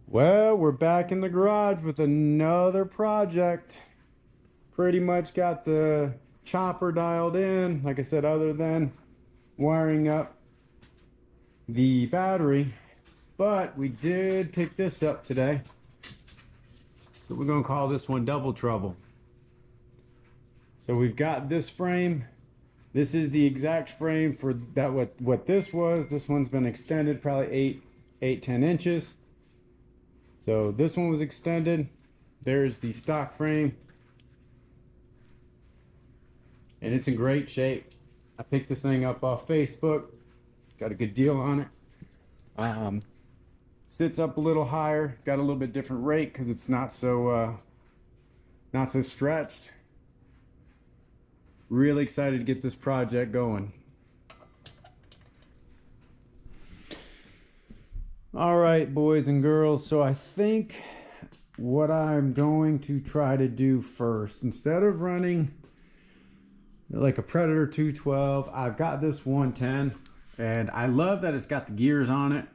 Well, we're back in the garage with another project. Pretty much got the chopper dialed in, like I said, other than wiring up the battery. But we did pick this up today. So we're gonna call this one Double Trouble. So we've got this frame. This is the exact frame for that what this was. This one's been extended probably 10 inches. So this one was extended. There's the stock frame. And it's in great shape. I picked this thing up off Facebook. Got a good deal on it. Sits up a little higher. Got a little bit different rate because it's not so stretched. Really excited to get this project going. All right, boys and girls, so I think what I'm going to try to do first, instead of running like a Predator 212, I've got this 110, and I love that it's got the gears on it.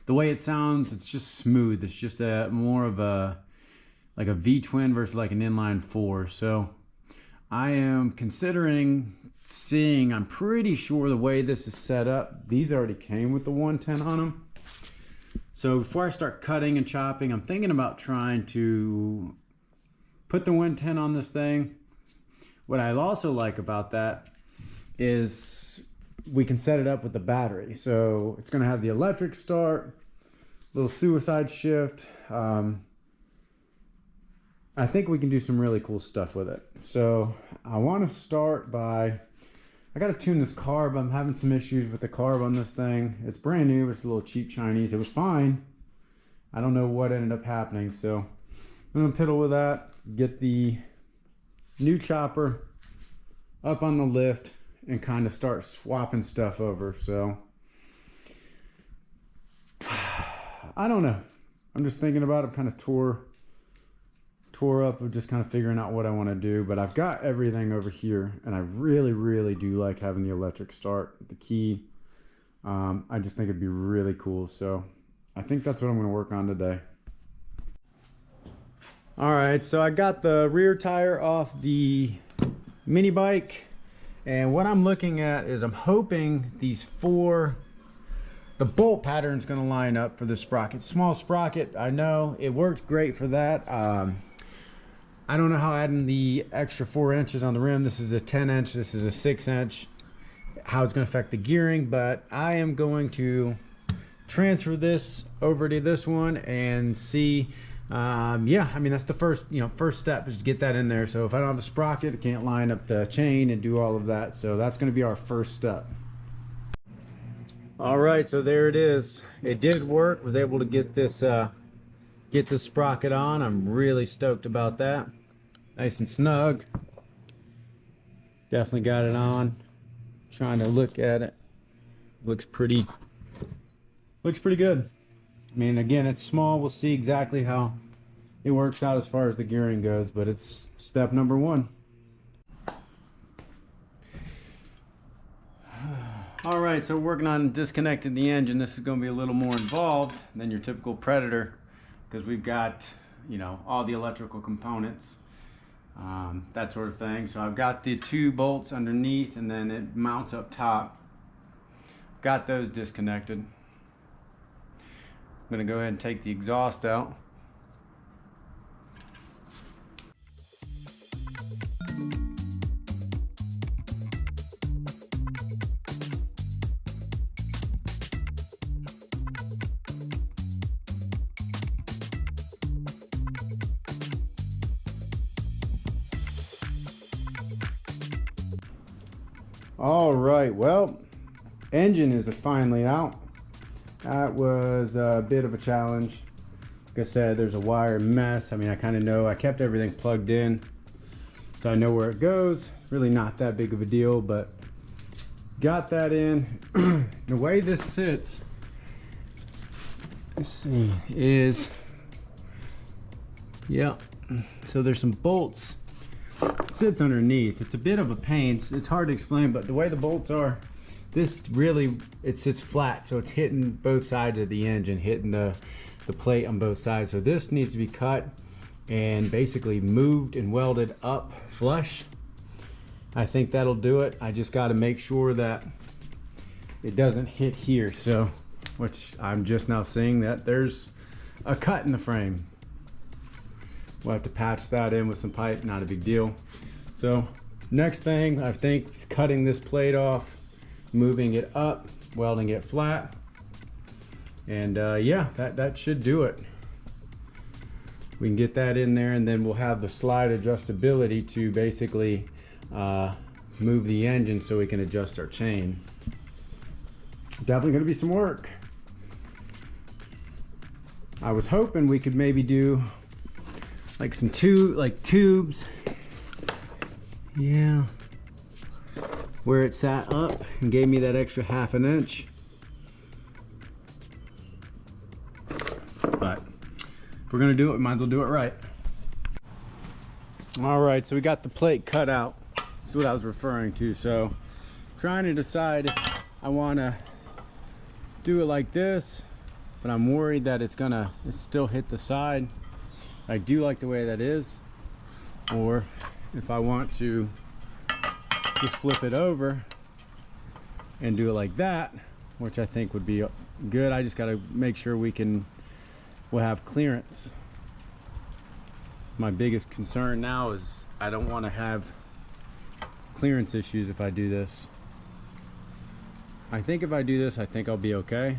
The way it sounds, it's just smooth. It's just more of a like a V-twin versus like an inline 4. So I am considering seeing, I'm pretty sure the way this is set up, these already came with the 110 on them. So before I start cutting and chopping, I'm thinking about trying to put the 110 on this thing. What I also like about that is we can set it up with the battery. So it's going to have the electric start, little suicide shift. I think we can do some really cool stuff with it. So I want to start by, I got to tune this carb. I'm having some issues with the carb on this thing. It's brand new, but it's a little cheap Chinese. It was fine. I don't know what ended up happening. So I'm going to piddle with that, get the new chopper up on the lift and kind of start swapping stuff over. So I don't know. I'm just thinking about it, kind of tore up of just kind of figuring out what I want to do. But I've got everything over here, and I really do like having the electric start, the key. I just think it'd be really cool. So I think that's what I'm going to work on today. All right, so I got the rear tire off the mini bike, and what I'm looking at is I'm hoping the bolt pattern is going to line up for the sprocket. Small sprocket, I know it worked great for that. I don't know how adding the extra 4 inches on the rim, this is a 10 inch, this is a 6 inch, how it's going to affect the gearing, but I am going to transfer this over to this one and see. Yeah, I mean, that's the first step, is to get that in there. So if I don't have a sprocket, I can't line up the chain and do all of that. So that's going to be our first step. All right, so there it is. It did work. Was able to get this sprocket on. I'm really stoked about that. Nice and snug. Definitely got it on. Trying to look at it. Looks pretty good. I mean, again, it's small. We'll see exactly how it works out as far as the gearing goes, but it's step number 1. All right, so we're working on disconnecting the engine. This is going to be a little more involved than your typical Predator, because we've got, all the electrical components, that sort of thing. So I've got the 2 bolts underneath, and then it mounts up top. Got those disconnected. I'm going to go ahead and take the exhaust out. All right, well, engine is finally out. That was a bit of a challenge. Like I said, there's a wire mess. I mean, I kind of know. I kept everything plugged in, so I know where it goes. Really not that big of a deal, but got that in. The way this sits, let's see, is, yeah, so there's some bolts. It sits underneath. It's a bit of a pain. It's hard to explain, but the way the bolts are, this really, it sits flat, so it's hitting both sides of the engine, hitting the the plate on both sides. So this needs to be cut and basically moved and welded up flush. I think that'll do it. I just got to make sure that it doesn't hit here. So, which I'm just now seeing that there's a cut in the frame. We'll have to patch that in with some pipe, not a big deal. So next thing I think is cutting this plate off, moving it up, welding it flat. And yeah, that should do it. We can get that in there, and then we'll have the slide adjustability to basically move the engine so we can adjust our chain. Definitely gonna be some work. I was hoping we could maybe do like some tubes. Yeah. Where it sat up and gave me that extra ½ inch. But if we're gonna do it, we might as well do it right. All right, so we got the plate cut out. That's what I was referring to. So trying to decide if I wanna do it like this, but I'm worried that it's still hit the side. I do like the way that is. Or if I want to just flip it over and do it like that, which I think would be good. I just got to make sure we'll have clearance. My biggest concern now is I don't want to have clearance issues if I do this. I think if I do this, I think I'll be okay.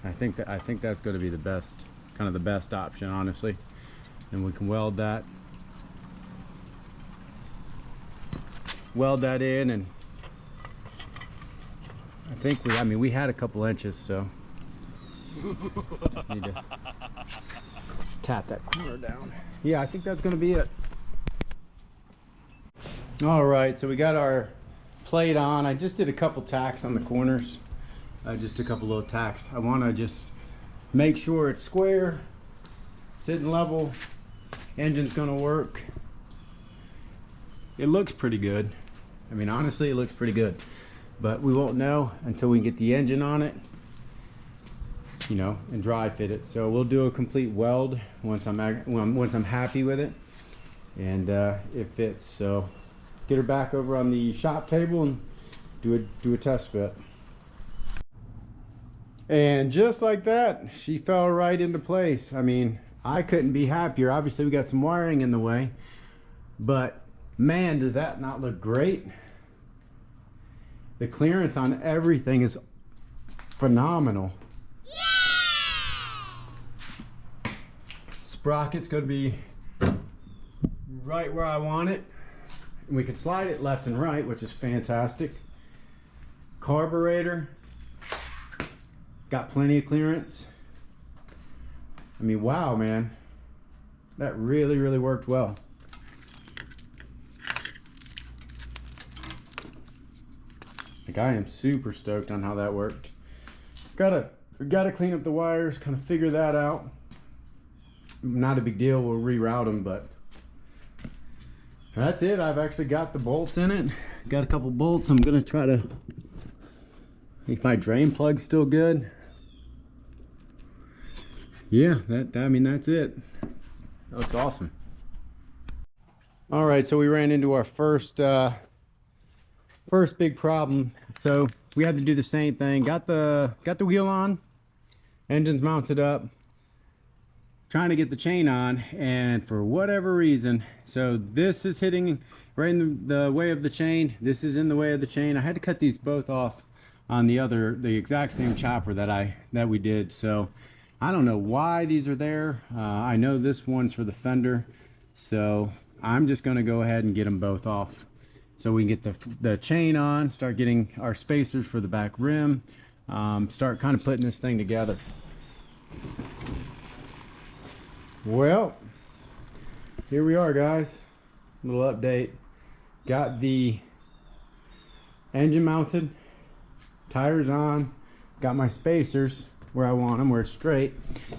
I think that's going to be the best, kind of the best option, honestly. And we can weld that in, and I think we had a couple inches, so just need to tap that corner down. Yeah, I think that's going to be it. All right, so we got our plate on. I just did a couple tacks on the corners, just a couple little tacks. I want to just make sure it's square, sitting level, engine's going to work. It looks pretty good. I mean, honestly, it looks pretty good, but we won't know until we get the engine on it, you know, and dry fit it. So we'll do a complete weld once I'm happy with it, and it fits. So get her back over on the shop table and do a test fit. And just like that, she fell right into place. I mean, I couldn't be happier. Obviously, we got some wiring in the way, but man, does that not look great? The clearance on everything is phenomenal. Yeah! Sprocket's going to be right where I want it. And we can slide it left and right, which is fantastic. Carburetor, got plenty of clearance. I mean, wow, man. That really, really worked well. Like, I am super stoked on how that worked. Gotta clean up the wires, kind of figure that out. Not a big deal, we'll reroute them, but that's it. I've actually got the bolts in it. Got a couple bolts. I'm gonna try to make my drain plug still good. Yeah, I mean, that's it. That looks awesome. All right, so we ran into our first big problem. So we had to do the same thing. Got the wheel on, engine's mounted up, trying to get the chain on, and for whatever reason, so this is hitting right in the way of the chain. This is in the way of the chain. I had to cut these both off on the exact same chopper that we did. So I don't know why these are there. I know this one's for the fender, so I'm just going to go ahead and get them both off so we can get the chain on, start getting our spacers for the back rim, start kind of putting this thing together. Well, here we are, guys. Little update. Got the engine mounted, tires on, got my spacers where I want them, where it's straight.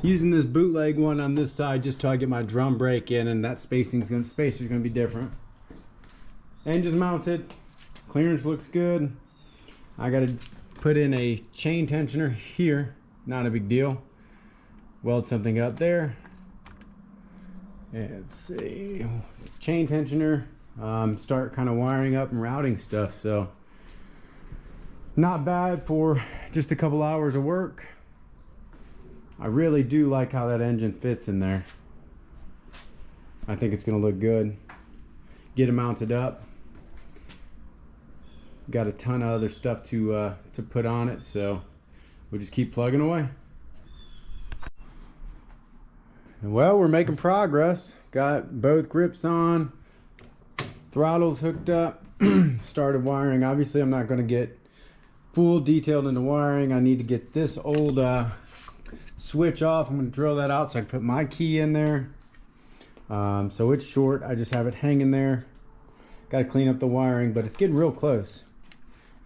Using this bootleg one on this side just till I get my drum brake in, and that spacer's gonna be different. Engine's mounted, clearance looks good. I gotta put in a chain tensioner here, not a big deal. Weld something up there. And let's see, chain tensioner, start kind of wiring up and routing stuff. So not bad for just a couple hours of work. I really do like how that engine fits in there. I think it's gonna look good. Get it mounted up. Got a ton of other stuff to put on it, so we'll just keep plugging away. Well, we're making progress. Got both grips on, throttles hooked up, started wiring. Obviously, I'm not going to get full detailed into wiring. I need to get this old switch off. I'm going to drill that out so I can put my key in there. So it's short. I just have it hanging there. Got to clean up the wiring, but it's getting real close.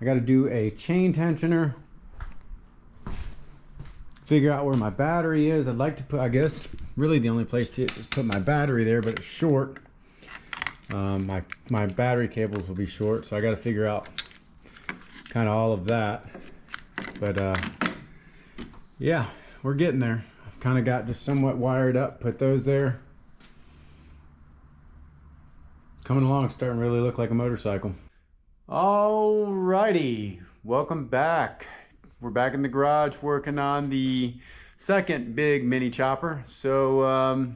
I got to do a chain tensioner. Figure out where my battery is. I'd like to put, I guess, really the only place to put my battery there, but it's short. My battery cables will be short, so I got to figure out kind of all of that. But yeah, we're getting there. I've kind of got just somewhat wired up. Put those there. Coming along, starting to really look like a motorcycle. Alrighty, welcome back. We're back in the garage working on the second big mini chopper. So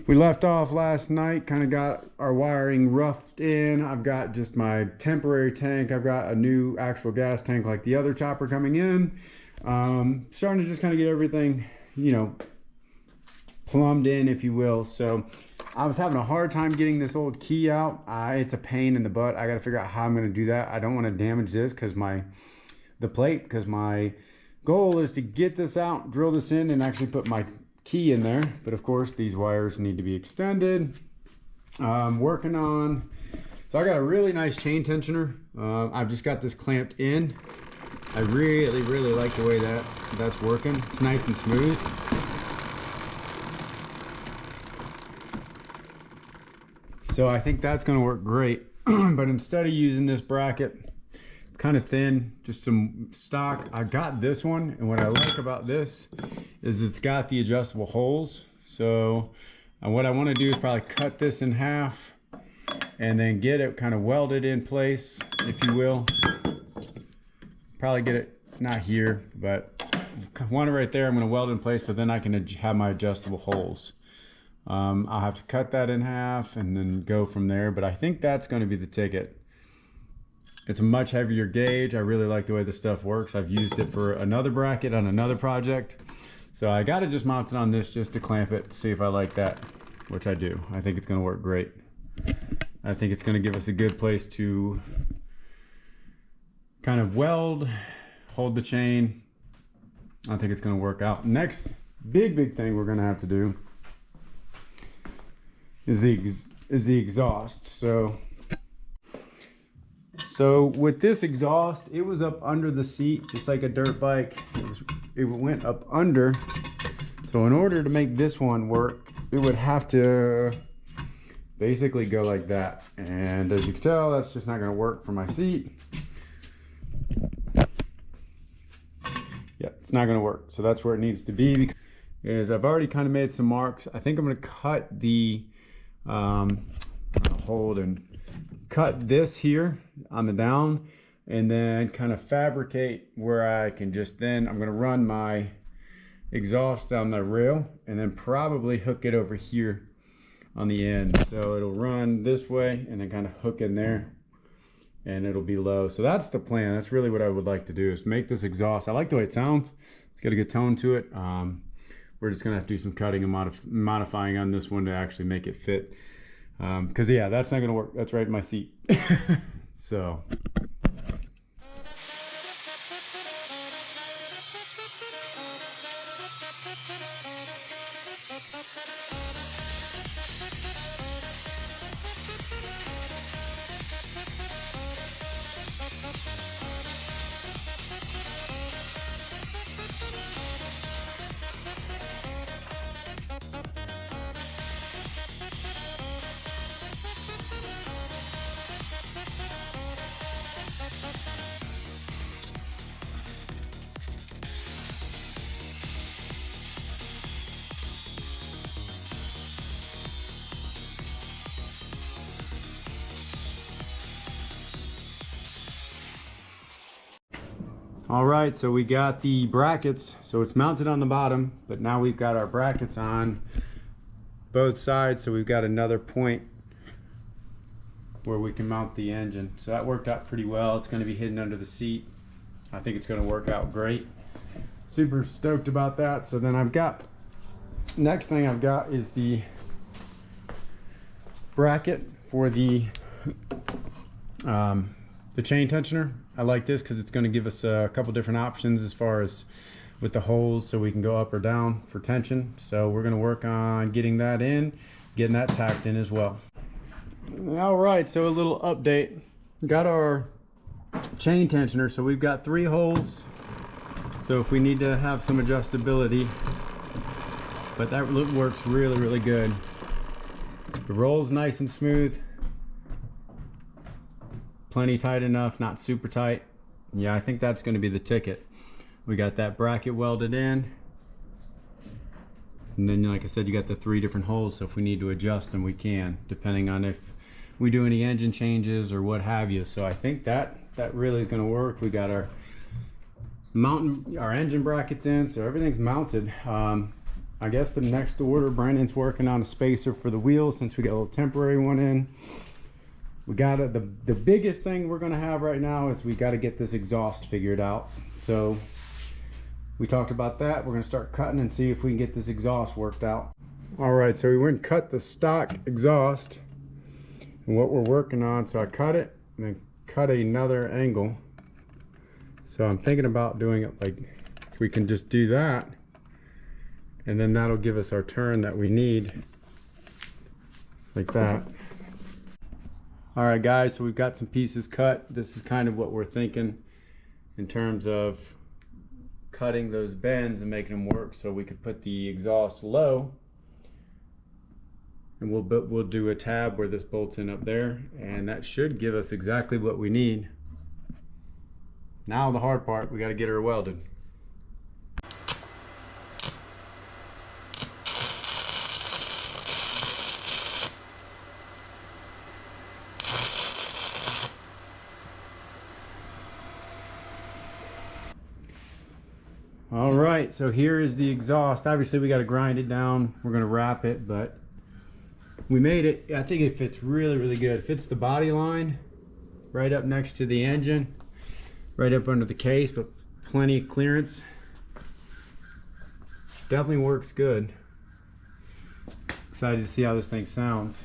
we left off last night, kind of got our wiring roughed in. I've got just my temporary tank. I've got a new actual gas tank like the other chopper coming in. Starting to just kind of get everything, you know, plumbed in, if you will. So I was having a hard time getting this old key out. It's a pain in the butt. I got to figure out how I'm going to do that. I don't want to damage this because the plate, because my goal is to get this out, drill this in, and actually put my key in there. But of course, these wires need to be extended. Working on, so I got a really nice chain tensioner. I've just got this clamped in. I really like the way that's working. It's nice and smooth. So I think that's going to work great. But instead of using this bracket, kind of thin, just some stock, I got this one. And what I like about this is it's got the adjustable holes. So what I want to do is probably cut this in half and then get it kind of welded in place, if you will. Probably get it, not here, but one right there. I'm going to weld in place so then I can have my adjustable holes. I'll have to cut that in half and then go from there, but I think that's going to be the ticket. It's a much heavier gauge. I really like the way this stuff works. I've used it for another bracket on another project. So I got to just mount it on this just to clamp it, to see if I like that, which I do. I think it's going to work great. I think it's going to give us a good place to kind of weld, hold the chain. I think it's going to work out. Next big thing we're going to have to do is the exhaust. So with this exhaust, it was up under the seat, just like a dirt bike. It went up under. So in order to make this one work, it would have to basically go like that. And as you can tell, that's just not going to work for my seat. Yeah, it's not going to work. So that's where it needs to be. Because I've already kind of made some marks. I think I'm going to cut the hold and cut this here on the down, and then kind of fabricate where I can just, then I'm going to run my exhaust down the rail and then probably hook it over here on the end. So it'll run this way and then kind of hook in there and it'll be low. So that's the plan. That's really what I would like to do, is make this exhaust. I like the way it sounds. It's got a good tone to it. We're just gonna have to do some cutting and modifying on this one to actually make it fit. Because yeah, that's not gonna work. That's right in my seat. So. All right, so we got the brackets. So it's mounted on the bottom, but now we've got our brackets on both sides. So we've got another point where we can mount the engine. So that worked out pretty well. It's going to be hidden under the seat. I think it's going to work out great. Super stoked about that. So then I've got, next thing I've got is the bracket for the chain tensioner. I like this because it's going to give us a couple different options as far as with the holes, so we can go up or down for tension. So we're going to work on getting that in, getting that tacked in as well. All right, so a little update. Got our chain tensioner. So we've got 3 holes. So if we need to have some adjustability, but that works really, really good. The roll's nice and smooth. Plenty tight enough, not super tight. Yeah, I think that's going to be the ticket. We got that bracket welded in. And then, like I said, you got the 3 different holes, so if we need to adjust them, we can, depending on if we do any engine changes or what have you. So I think that really is going to work. We got our engine brackets in, so everything's mounted. I guess the next order, Brandon's working on a spacer for the wheels since we got a little temporary one in. We got the biggest thing we're going to have right now is we got to get this exhaust figured out. So we talked about that. We're going to start cutting and see if we can get this exhaust worked out. All right, so we went and cut the stock exhaust and what we're working on. So I cut it and then cut another angle. So I'm thinking about doing it like we can just do that, and then that'll give us our turn that we need, like that. All right guys, so we've got some pieces cut. This is kind of what we're thinking in terms of cutting those bends and making them work, so we could put the exhaust low, and we'll do a tab where this bolts in up there, and that should give us exactly what we need. Now the hard part, we got to get her welded. All right, so here is the exhaust. Obviously we got to grind it down. We're going to wrap it, but we made it. I think it fits really, really good. It fits the body line right up next to the engine, right up under the case, but plenty of clearance. Definitely works good. Excited to see how this thing sounds.